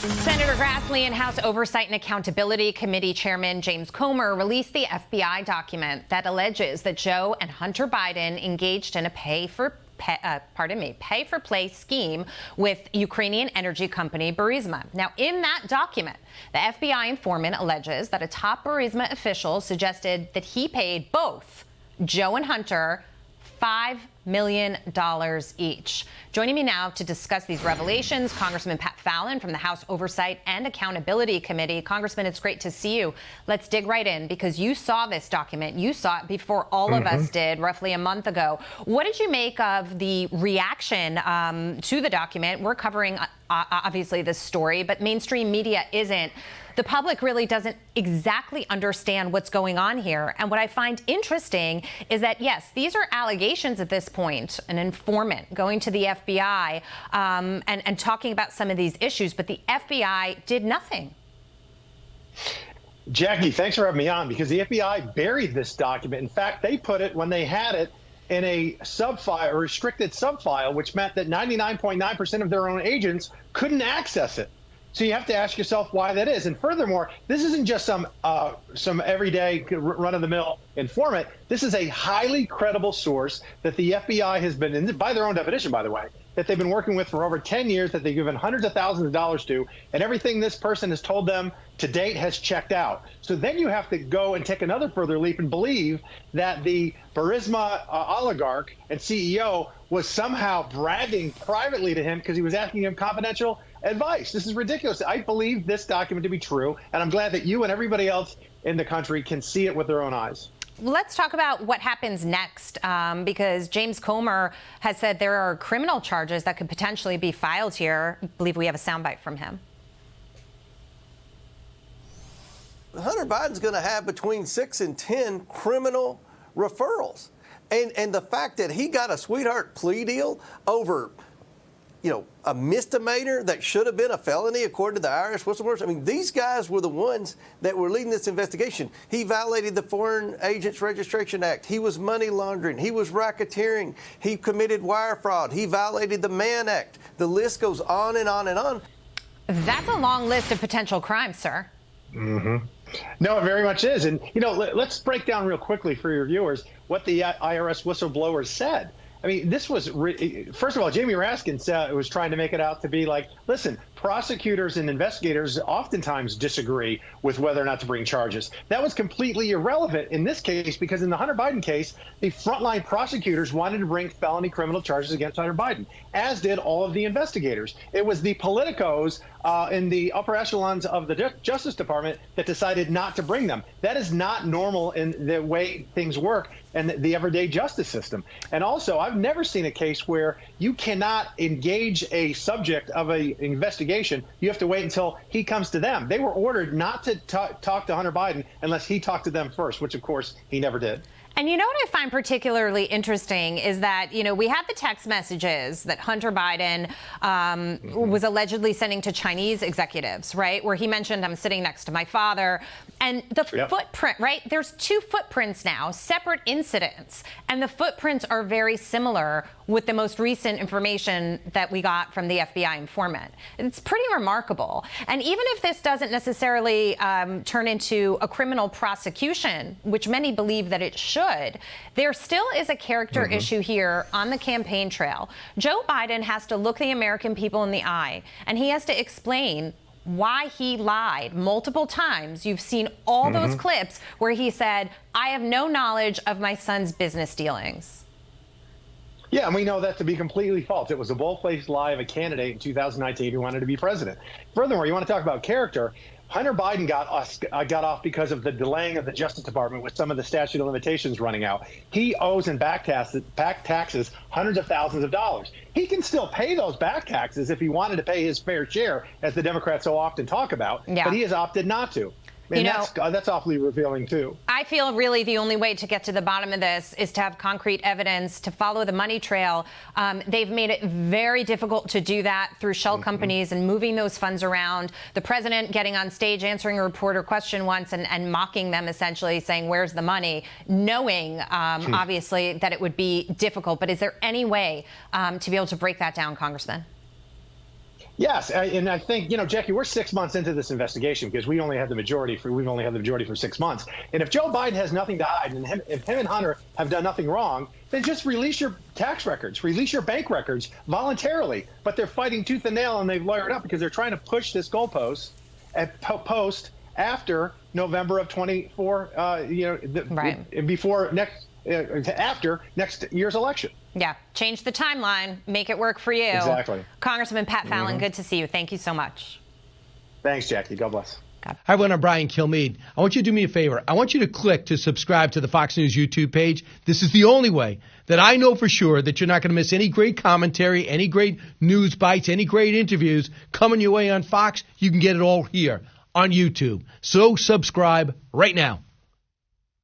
Senator Grassley and House Oversight and Accountability Committee Chairman James Comer released the FBI document that alleges that Joe and Hunter Biden engaged in a pay-for-play scheme with Ukrainian energy company Burisma. Now, in that document, the FBI informant alleges that a top Burisma official suggested that he paid both Joe and Hunter $5 million each. Joining me now to discuss these revelations, Congressman Pat Fallon from the House Oversight and Accountability Committee. Congressman, it's great to see you. Let's dig right in because you saw this document. You saw it before all of us did, roughly a month ago. What did you make of the reaction to the document? We're covering, obviously, this story, but mainstream media isn't. The public really doesn't exactly understand what's going on here. And what I find interesting is that, yes, these are allegations at this point, an informant going to the FBI and talking about some of these issues, but the FBI did nothing. Jackie, thanks for having me on, because the FBI buried this document. In fact, they put it when they had it in a subfile, a restricted subfile, which meant that 99.9% of their own agents couldn't access it. So you have to ask yourself why that is. And furthermore, this isn't just some everyday run-of-the-mill informant. This is a highly credible source that the FBI has been, by their own definition, by the way, that they've been working with for over 10 years, that they've given hundreds of thousands of dollars to, and everything this person has told them to date has checked out. So then you have to go and take another further leap and believe that the Burisma oligarch and CEO was somehow bragging privately to him because he was asking him confidential advice. This is ridiculous. I believe this document to be true, and I'm glad that you and everybody else in the country can see it with their own eyes. Let's talk about what happens next, because James Comer has said there are criminal charges that could potentially be filed here. I believe we have a soundbite from him. Hunter Biden's going to have between 6 and 10 criminal referrals. And the fact that he got a sweetheart plea deal over, a misdemeanor that should have been a felony according to the IRS whistleblowers. I mean, these guys were the ones that were leading this investigation. He violated the Foreign Agents Registration Act. He was money laundering. He was racketeering. He committed wire fraud. He violated the Mann Act. The list goes on and on and on. That's a long list of potential crimes, sir. No, it very much is. And, let's break down real quickly for your viewers what the IRS whistleblowers said. I mean, this was, first of all, Jamie Raskin was trying to make it out to be like, listen, prosecutors and investigators oftentimes disagree with whether or not to bring charges. That was completely irrelevant in this case, because in the Hunter Biden case, the frontline prosecutors wanted to bring felony criminal charges against Hunter Biden, as did all of the investigators. It was the politicos in the upper echelons of the Justice Department that decided not to bring them. That is not normal in the way things work and the everyday justice system. And also, I've never seen a case where you cannot engage a subject of an investigation. You have to wait until he comes to them. They were ordered not to talk to Hunter Biden unless he talked to them first, which, of course, he never did. And you know what I find particularly interesting is that, we had the text messages that Hunter Biden was allegedly sending to Chinese executives, right, where he mentioned, I'm sitting next to my father. And the footprint, right, there's two footprints now, separate incidents, and the footprints are very similar with the most recent information that we got from the FBI informant. It's pretty remarkable. And even if this doesn't necessarily turn into a criminal prosecution, which many believe that it should, there still is a character issue here on the campaign trail. Joe Biden has to look the American people in the eye, and he has to explain why he lied multiple times. You've seen all those clips where he said, I have no knowledge of my son's business dealings. Yeah, and we know that to be completely false. It was a bold-faced lie of a candidate in 2019 who wanted to be president. Furthermore, you want to talk about character. Hunter Biden got off because of the delaying of the Justice Department with some of the statute of limitations running out. He owes in back taxes hundreds of thousands of dollars. He can still pay those back taxes if he wanted to pay his fair share, as the Democrats so often talk about, but he has opted not to. And that's awfully revealing, too. I feel really the only way to get to the bottom of this is to have concrete evidence, to follow the money trail. They've made it very difficult to do that through shell companies and moving those funds around. The president getting on stage, answering a reporter question once and mocking them, essentially saying, where's the money, knowing, obviously, that it would be difficult. But is there any way to be able to break that down, Congressman? Yes, and I think, Jackie, we're 6 months into this investigation because we've only had the majority for 6 months. And if Joe Biden has nothing to hide, and if him and Hunter have done nothing wrong, then just release your tax records, release your bank records voluntarily. But they're fighting tooth and nail, and they've lawyered up because they're trying to push this goalpost at post after November of 24, right. before after next year's election. Yeah, change the timeline, make it work for you. Exactly. Congressman Pat Fallon, good to see you. Thank you so much. Thanks, Jackie. God bless. Hi, everyone. I'm Brian Kilmeade. I want you to do me a favor. I want you to click to subscribe to the Fox News YouTube page. This is the only way that I know for sure that you're not going to miss any great commentary, any great news bites, any great interviews coming your way on Fox. You can get it all here on YouTube. So subscribe right now.